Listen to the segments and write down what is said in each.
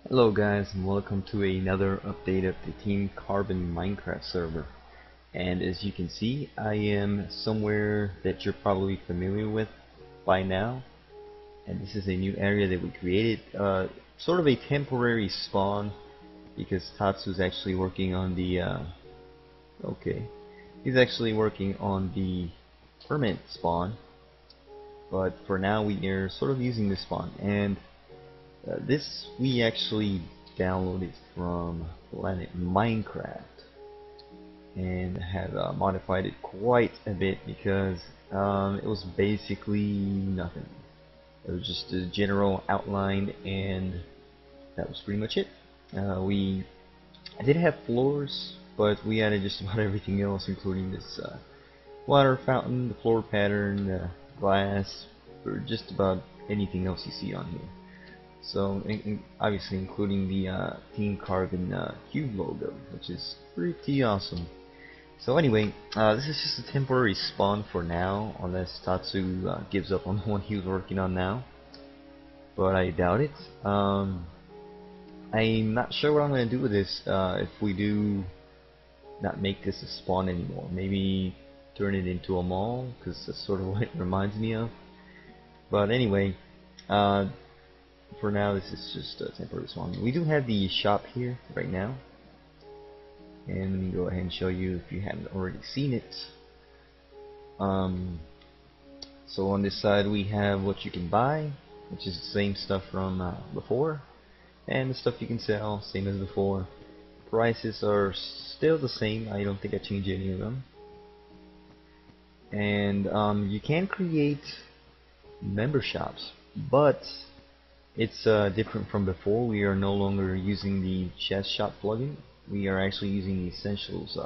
Hello guys, and welcome to another update of the Team Carbon Minecraft server. And as you can see, I am somewhere that you're probably familiar with by now. And this is a new area that we created, sort of a temporary spawn, because Tatsu's actually working on the he's actually working on the permanent spawn. But for now we are sort of using this spawn, and this we actually downloaded from Planet Minecraft and have modified it quite a bit because it was basically nothing. It was just a general outline, and that was pretty much it. I did have floors, but we added just about everything else, including this water fountain, the floor pattern, glass, or just about anything else you see on here. So, obviously including the Team Carbon cube logo, which is pretty awesome. So anyway, this is just a temporary spawn for now, unless Tatsu gives up on the one he was working on now. But I doubt it. I'm not sure what I'm going to do with this if we do not make this a spawn anymore. Maybe turn it into a mall, because that's sort of what it reminds me of. But anyway, for now this is just a temporary spawn. We do have the shop here right now, and let me go ahead and show you if you haven't already seen it. So on this side we have what you can buy, which is the same stuff from before, and the stuff you can sell, same as before. Prices are still the same. I don't think I changed any of them. And you can create member shops, but it's different from before. We are no longer using the chest shop plugin. We are actually using the essentials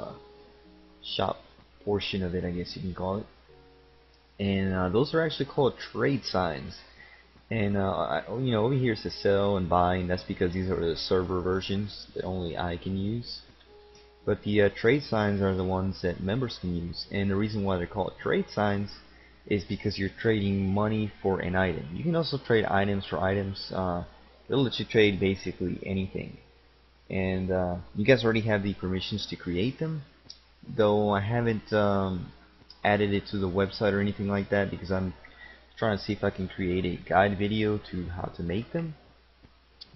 shop portion of it, I guess you can call it. And those are actually called trade signs. And you know, over here is to sell and buy, and that's because these are the server versions that only I can use. But the trade signs are the ones that members can use. And the reason why they're called trade signs is because you're trading money for an item. You can also trade items for items. It'll let you trade basically anything. And you guys already have the permissions to create them, though I haven't added it to the website or anything like that, because I'm trying to see if I can create a guide video to how to make them.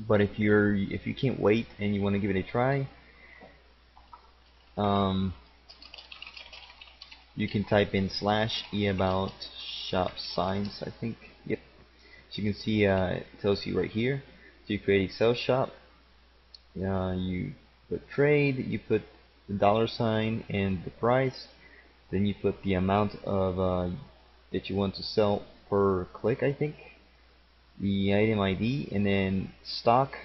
But if you can't wait and you want to give it a try, you can type in /eabout shop signs, I think. Yep. So you can see it tells you right here. So you create a sales shop. You put trade. You put the $ and the price. Then you put the amount of that you want to sell per click, I think. The item ID, and then stock.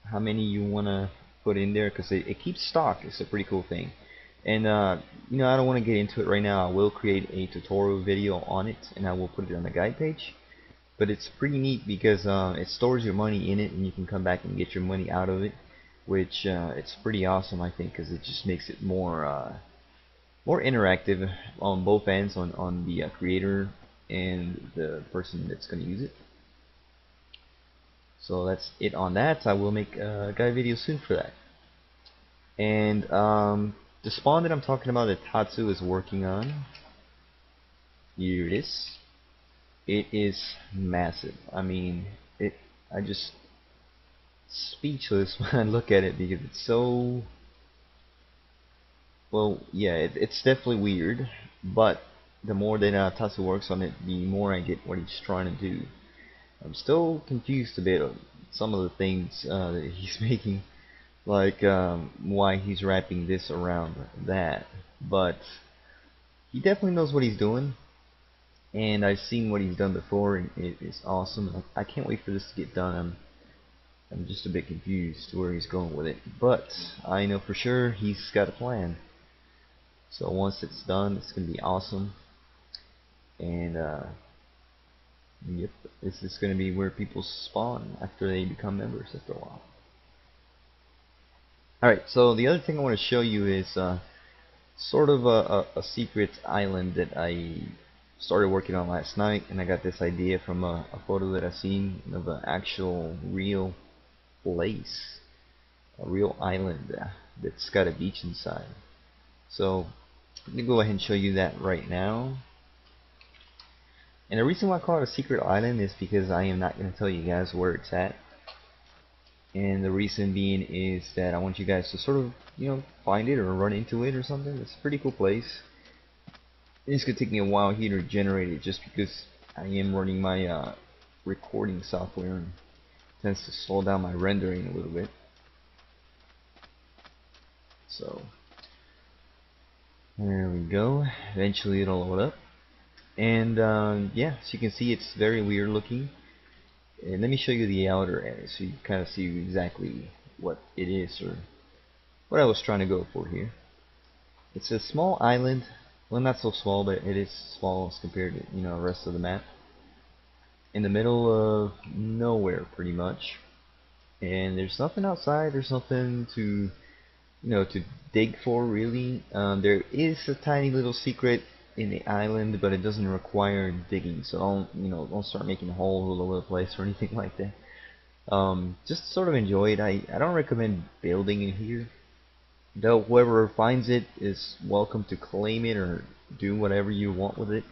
How many you want to put in there, because it keeps stock. It's a pretty cool thing. And you know, I don't want to get into it right now. I will create a tutorial video on it, and I will put it on the guide page. But it's pretty neat because it stores your money in it, and you can come back and get your money out of it, which it's pretty awesome, I think, because it just makes it more interactive on both ends, on the creator and the person that's going to use it. So that's it on that. I will make a guide video soon for that. And the spawn that I'm talking about that Tatsu is working on, here it is. It is massive. I mean, I just speechless when I look at it, because it's so, well, yeah, it's definitely weird, but the more that Tatsu works on it, the more I get what he's trying to do. I'm still confused a bit of some of the things that he's making, like why he's wrapping this around that, but he definitely knows what he's doing, and I've seen what he's done before, and it is awesome. I can't wait for this to get done. I'm just a bit confused where he's going with it, but I know for sure he's got a plan. So once it's done, it's gonna be awesome. And yep, this is gonna be where people spawn after they become members after a while. Alright, so the other thing I want to show you is sort of a secret island that I started working on last night, and I got this idea from a photo that I seen of an actual real place, a real island that's got a beach inside. So let me go ahead and show you that right now. And the reason why I call it a secret island is because I am not going to tell you guys where it's at. And the reason being is that I want you guys to sort of, find it or run into it or something. It's a pretty cool place. It's gonna take me a while here to generate it, just because I am running my recording software, and it tends to slow down my rendering a little bit. So there we go. Eventually it'll load up, and yeah, so you can see it's very weird looking. And let me show you the outer area so you kind of see exactly what it is, or what I was trying to go for here. It's a small island. Well, not so small, but it is small as compared to the rest of the map. In the middle of nowhere, pretty much. And there's nothing outside. There's nothing to to dig for, really. There is a tiny little secret in the island, but it doesn't require digging. So don't start making holes all over the place or anything like that. Just sort of enjoy it. I don't recommend building in here, though whoever finds it is welcome to claim it or do whatever you want with it.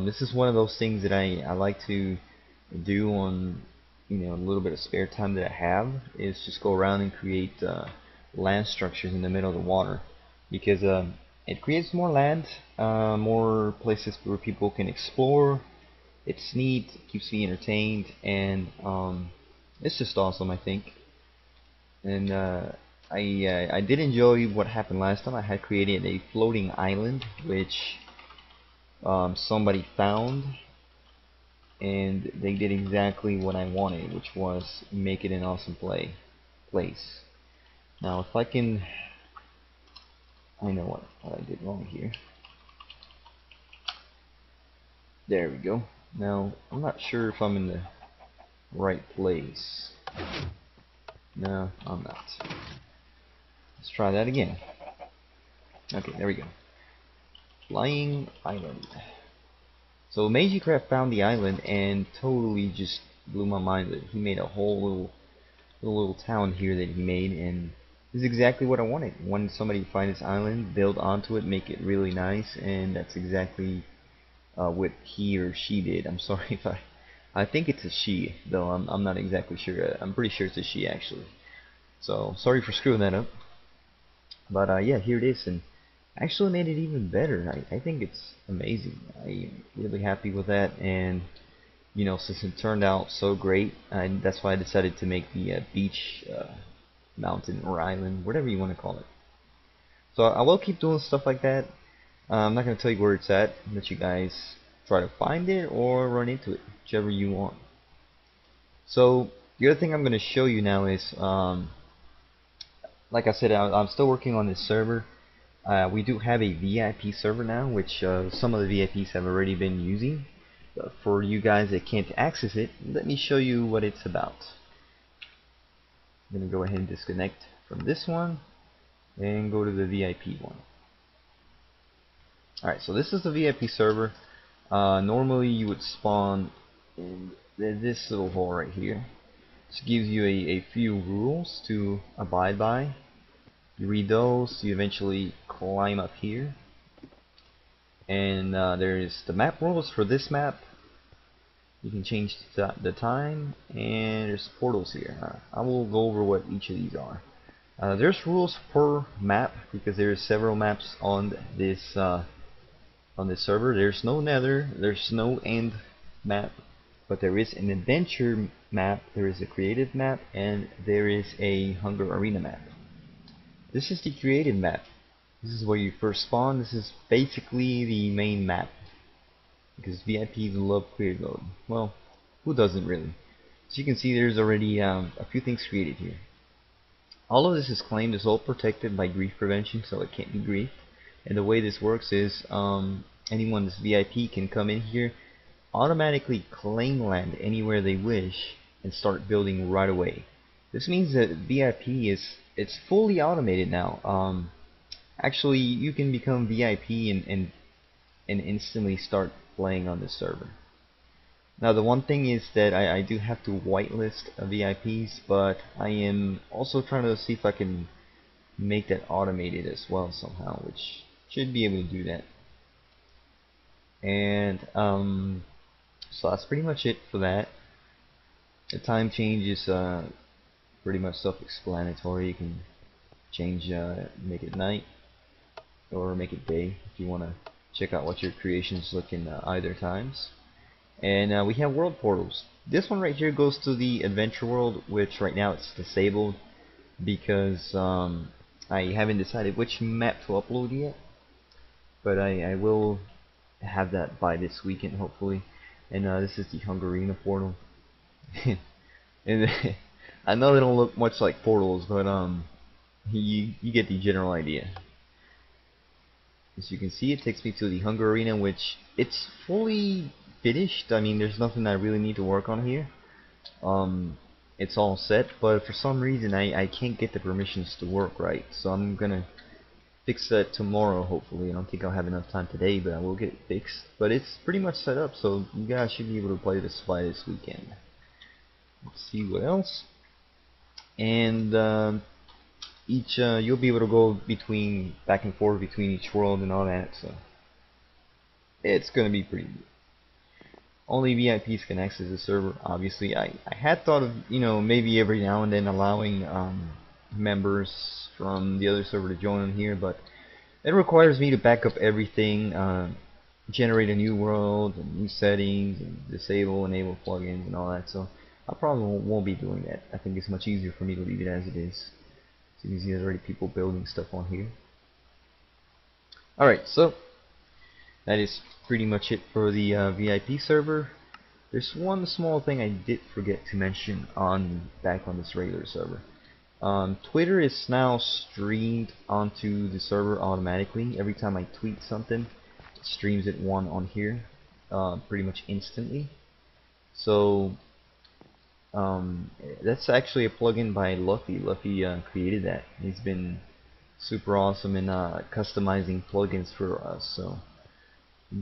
This is one of those things that I like to do on a little bit of spare time that I have, is just go around and create land structures in the middle of the water, because it creates more land, more places where people can explore. It's neat, keeps me entertained, and it's just awesome, I think. And I did enjoy what happened last time. I had created a floating island, which somebody found, and they did exactly what I wanted, which was make it an awesome place. Now, if I can, I know what I did wrong here. There we go. Now, I'm not sure if I'm in the right place. No, I'm not. Let's try that again. Okay, there we go. Flying island. So MeijiCraft found the island and totally just blew my mind. That he made a whole little town here that he made, and this is exactly what I wanted. I wanted somebody to find this island, build onto it, make it really nice, and that's exactly what he or she did. I'm sorry if I think it's a she, though I'm not exactly sure. I'm pretty sure it's a she, actually. So sorry for screwing that up. But yeah, here it is, and actually made it even better. I think it's amazing. I'm really happy with that, and since it turned out so great, that's why I decided to make the beach, mountain, or island, whatever you want to call it. So I will keep doing stuff like that. I'm not going to tell you where it's at. Let you guys try to find it or run into it, whichever you want. So the other thing I'm going to show you now is, like I said, I'm still working on this server. We do have a VIP server now, which some of the VIPs have already been using. But for you guys that can't access it, let me show you what it's about. I'm going to go ahead and disconnect from this one and go to the VIP one. Alright, so this is the VIP server. Normally you would spawn in this little hole right here. This gives you a few rules to abide by. You read those, you eventually climb up here, and there's the map rules for this map. You can change the time, and there's portals here. I will go over what each of these are. There's rules per map, because there's several maps on this server. There's no Nether, there's no End map, but there is an adventure map, there is a creative map, and there is a Hunger Arena map. This is the creative map. This is where you first spawn. This is basically the main map, because VIPs love creative mode. Well, who doesn't really? So you can see there's already a few things created here. All of this is claimed as all protected by grief prevention, so it can't be griefed. And the way this works is anyone that's VIP can come in here, automatically claim land anywhere they wish, and start building right away. This means that VIP it's fully automated now. Actually, you can become VIP and instantly start playing on this server. Now the one thing is that I do have to whitelist VIPs, but I am also trying to see if I can make that automated as well somehow, which should be able to do that. And so that's pretty much it for that. The time change is pretty much self-explanatory. You can change, make it night or make it day if you want to check out what your creations look in either times. And we have world portals. This one right here goes to the adventure world, which right now it's disabled because I haven't decided which map to upload yet, but I will have that by this weekend hopefully. And this is the Hungarina portal. And I know they don't look much like portals, but you get the general idea. As you can see, it takes me to the Hungarina, which it's fully finished. I mean, there's nothing I really need to work on here. It's all set, but for some reason I can't get the permissions to work right, so I'm gonna fix that tomorrow hopefully. I don't think I'll have enough time today, but I will get it fixed. But it's pretty much set up, so you guys should be able to play this by this weekend. Let's see what else. And each you'll be able to go between back and forth between each world and all that, so it's gonna be pretty good. Only VIPs can access the server. Obviously, I had thought of, you know, maybe every now and then allowing members from the other server to join on here, but it requires me to back up everything, generate a new world and new settings, and disable, enable plugins and all that. So I probably won't be doing that. I think it's much easier for me to leave it as it is. So you can see there's already people building stuff on here. Alright, so that is pretty much it for the VIP server. There's one small thing I did forget to mention back on this regular server. Twitter is now streamed onto the server automatically. Every time I tweet something, it streams it on here, pretty much instantly. So that's actually a plugin by Luffy. Luffy created that. He's been super awesome in customizing plugins for us. So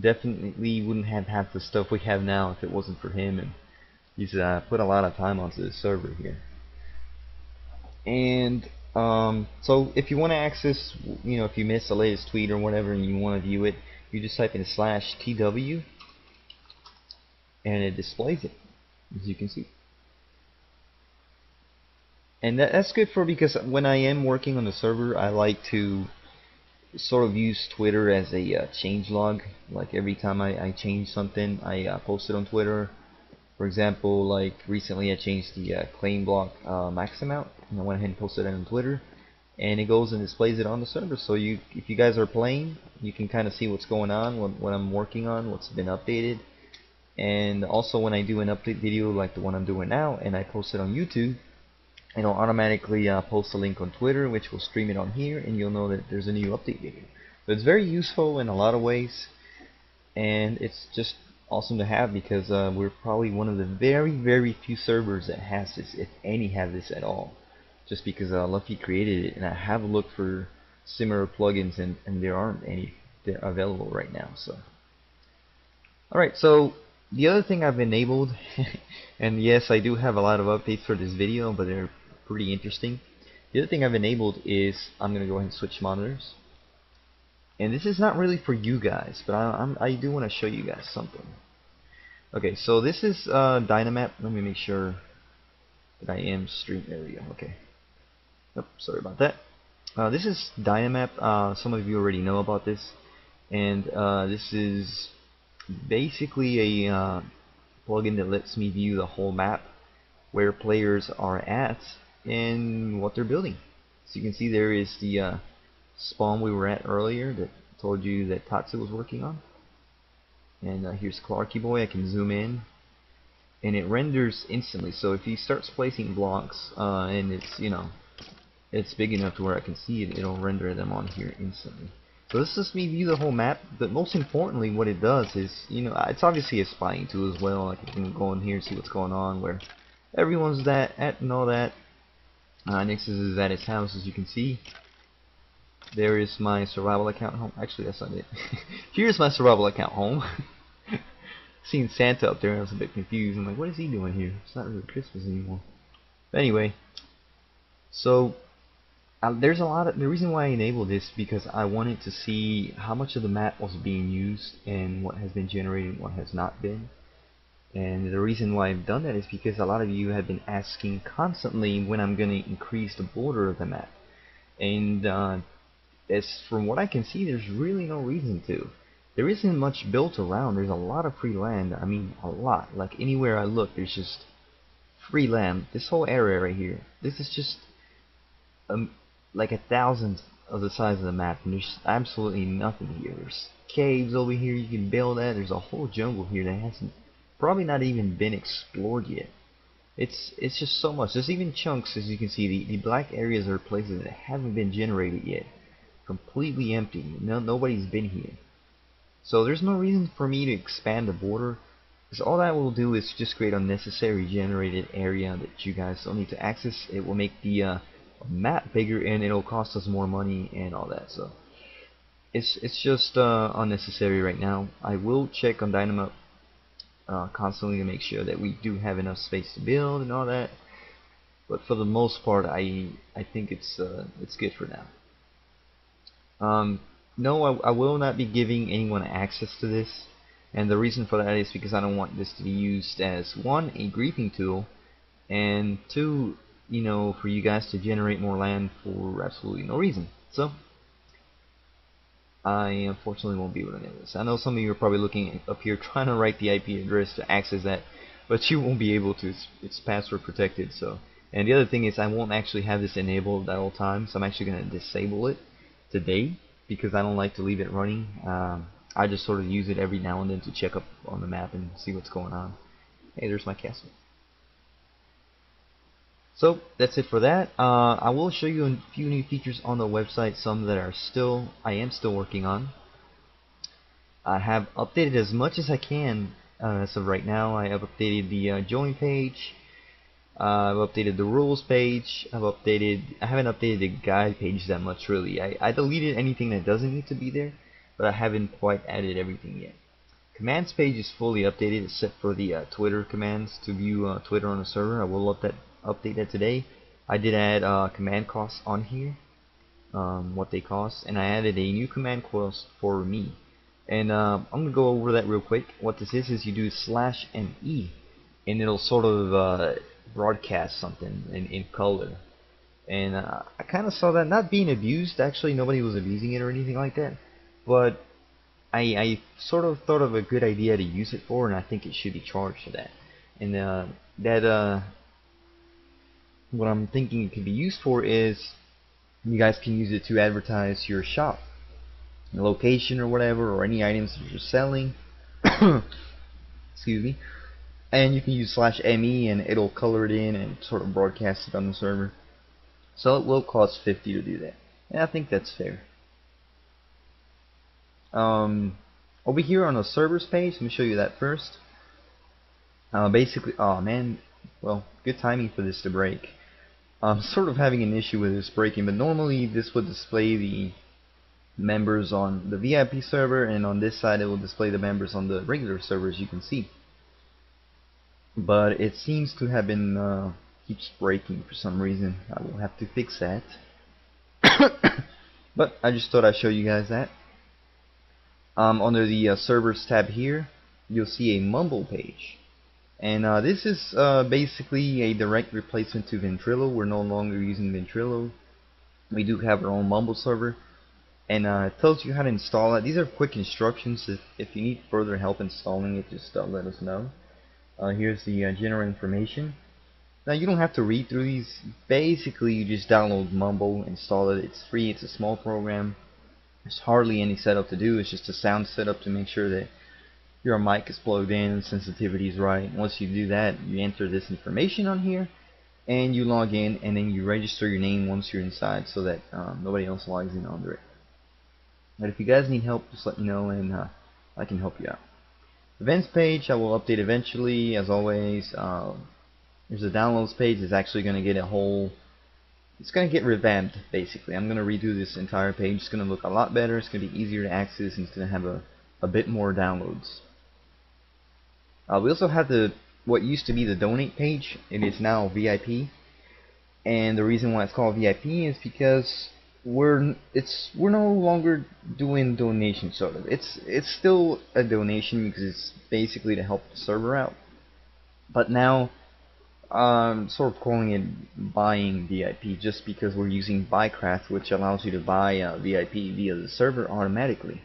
definitely wouldn't have half the stuff we have now if it wasn't for him, and he's put a lot of time onto the server here. And so if you want to access, you know, if you miss the latest tweet or whatever and you want to view it, you just type in /TW and it displays it, as you can see. And that's good because when I am working on the server, I like to sort of use Twitter as a change log. Like every time I change something, I post it on Twitter. For example, like recently I changed the claim block max amount, and I went ahead and posted it on Twitter, and it goes and displays it on the server. So if you guys are playing, you can kind of see what's going on, what I'm working on, what's been updated. And also when I do an update video like the one I'm doing now, and I post it on YouTube, it'll automatically post a link on Twitter, which will stream it on here, and you'll know that there's a new update video. So it's very useful in a lot of ways, and it's just awesome to have because we're probably one of the very few servers that has this, if any have this at all. Just because Luffy created it, and I have looked for similar plugins, and there aren't any that are available right now. So, alright, so the other thing I've enabled, and yes, I do have a lot of updates for this video, but they're pretty interesting. The other thing I've enabled is I'm going to go ahead and switch monitors. And this is not really for you guys, but I do want to show you guys something. Okay, so this is Dynamap. Let me make sure that I am streaming. There we go. Okay. Nope, sorry about that. This is Dynamap. Some of you already know about this. And this is basically a plugin that lets me view the whole map, where players are at and what they're building. So you can see there is the spawn we were at earlier that told you that Tatsu was working on. And here's Clarky Boy. I can zoom in, and it renders instantly. So if he starts placing blocks and it's, you know, it's big enough to where I can see it, it'll render them on here instantly. So this lets me view the whole map, but most importantly what it does is, you know, it's obviously a spying tool as well. Like you can go in here and see what's going on, where everyone's at and all that. Nexus is at its house, as you can see. There is my survival account home. Actually, that's not it. Here's my survival account home. Seeing Santa up there, I was a bit confused. I'm like, what is he doing here? It's not really Christmas anymore. But anyway, so there's a lot of the reason why I enabled this, because I wanted to see how much of the map was being used and what has been generated and what has not been. And the reason why I've done that is because a lot of you have been asking constantly when I'm going to increase the border of the map. And as from what I can see, there's really no reason to. There isn't much built around. There's a lot of free land. I mean, a lot. Like anywhere I look, there's just free land. This whole area right here. This is just like 1,000th of the size of the map, and there's absolutely nothing here. There's caves over here you can build at. There's a whole jungle here that hasn't probably not even been explored yet. It's just so much. There's even chunks, as you can see. The black areas are places that haven't been generated yet. Completely empty. Nobody's been here. So there's no reason for me to expand the border, because all that will do is just create unnecessary generated area that you guys don't need to access. It will make the map bigger, and it'll cost us more money and all that. So it's just unnecessary right now. I will check on Dynamap constantly to make sure that we do have enough space to build and all that. But for the most part, I think it's good for now. No, I will not be giving anyone access to this, and the reason for that is because I don't want this to be used as, one, a griefing tool, and two, you know, for you guys to generate more land for absolutely no reason. So I unfortunately won't be able to enable this. I know some of you are probably looking up here trying to write the IP address to access that, but you won't be able to. It's password protected. So, and the other thing is I won't actually have this enabled at all times. So I'm actually going to disable it today, because I don't like to leave it running. I just sort of use it every now and then to check up on the map and see what's going on. Hey, there's my castle. So that's it for that. I will show you a few new features on the website, some that are I am still working on. I have updated as much as I can as of right now. I have updated the join page. I've updated the rules page. I haven't updated the guide page that much, really. I deleted anything that doesn't need to be there, but I haven't quite added everything yet. Commands page is fully updated except for the Twitter commands to view Twitter on the server. I will update that today. I did add command costs on here, what they cost, and I added a new command cost for me. And I'm gonna go over that real quick. What this is you do /ME, and it'll sort of broadcast something in color. And I kind of saw that not being abused. Actually, nobody was abusing it or anything like that, but I sort of thought of a good idea to use it for, and I think it should be charged for that. And what I'm thinking it could be used for is you guys can use it to advertise your shop, the location or whatever, or any items that you're selling. Excuse me. And you can use /ME, and it'll color it in and sort of broadcast it on the server. So it will cost 50 to do that, and I think that's fair. Over here on the servers page, let me show you that first. Basically, oh man, well, good timing for this to break. I'm sort of having an issue with this breaking, but normally this would display the members on the VIP server, and on this side it will display the members on the regular server, as you can see. But it seems to have been keeps breaking for some reason. I will have to fix that. But I just thought I'd show you guys that. Under the servers tab here, you'll see a Mumble page, and this is basically a direct replacement to Ventrilo. We're no longer using Ventrilo. We do have our own Mumble server, and it tells you how to install it. These are quick instructions. If you need further help installing it, just let us know. Here's the general information. Now you don't have to read through these. Basically, you just download Mumble, install it. It's free. It's a small program. There's hardly any setup to do. It's just a sound setup to make sure that your mic is plugged in, sensitivity is right. Once you do that, you enter this information on here, and you log in, and then you register your name once you're inside, so that nobody else logs in under it. But if you guys need help, just let me know and I can help you out. Events page I will update eventually, as always. There's a downloads page. It's actually going to get it's going to get revamped basically. I'm going to redo this entire page. It's going to look a lot better. It's going to be easier to access, and it's going to have a bit more downloads. We also have what used to be the donate page. It is now VIP, and the reason why it's called VIP is because we're no longer doing donations. Sort of, it's still a donation because it's basically to help the server out, but now sort of calling it buying VIP, just because we're using Buycraft, which allows you to buy VIP via the server automatically,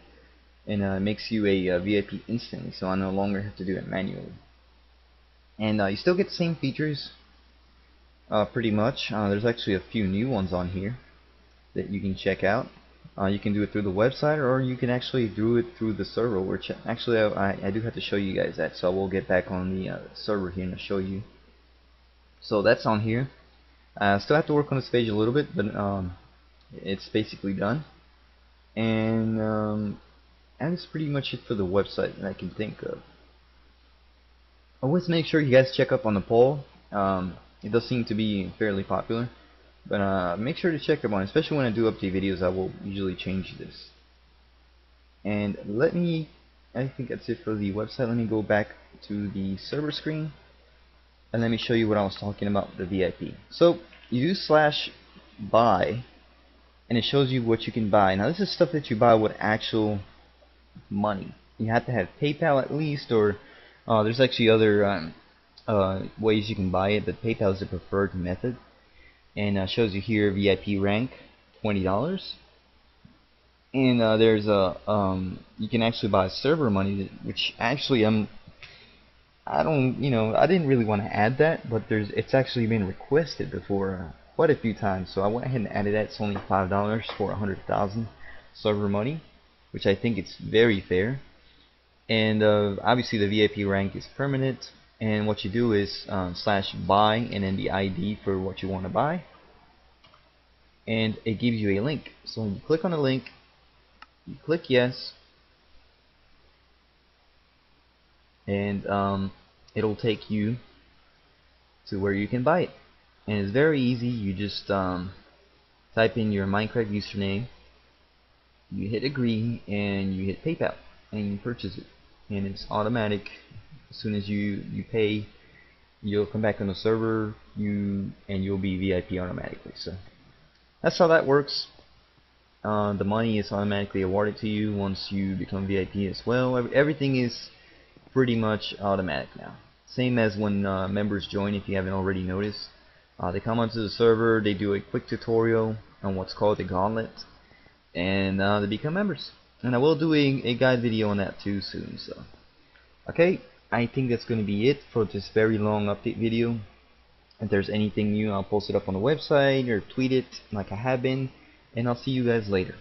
and makes you a VIP instantly, so I no longer have to do it manually. And you still get the same features, pretty much. There's actually a few new ones on here that you can check out. You can do it through the website, or you can actually do it through the server, which actually I do have to show you guys that, so I will get back on the server here and show you. So that's on here. I still have to work on this page a little bit, but it's basically done. And that's pretty much it for the website that I can think of. Always make sure you guys check up on the poll. It does seem to be fairly popular, but make sure to check up on it, especially when I do update videos. I will usually change this. And I think that's it for the website. Let me go back to the server screen, and let me show you what I was talking about, the VIP. So you do /buy, and it shows you what you can buy. Now this is stuff that you buy with actual money. You have to have PayPal at least, or there's actually other ways you can buy it, but PayPal is the preferred method. And shows you here VIP rank, $20. And there's you can actually buy server money, which actually I didn't really want to add that, but it's actually been requested before quite a few times, so I went ahead and added that. It's only $5 for 100,000 server money, which I think it's very fair. And obviously the VIP rank is permanent, and what you do is /buy and then the ID for what you want to buy, and it gives you a link. So when you click on the link, you click yes, and it'll take you to where you can buy it. And it's very easy. You just type in your Minecraft username, you hit agree, and you hit PayPal, and you purchase it. And it's automatic. As soon as you pay, you'll come back on the server, and you'll be VIP automatically. So that's how that works. The money is automatically awarded to you once you become VIP as well. Everything is pretty much automatic now. Same as when members join, if you haven't already noticed. They come onto the server, they do a quick tutorial on what's called the gauntlet, and they become members. And I will do a guide video on that too soon. So, okay, I think that's going to be it for this very long update video. If there's anything new, I'll post it up on the website or tweet it like I have been, and I'll see you guys later.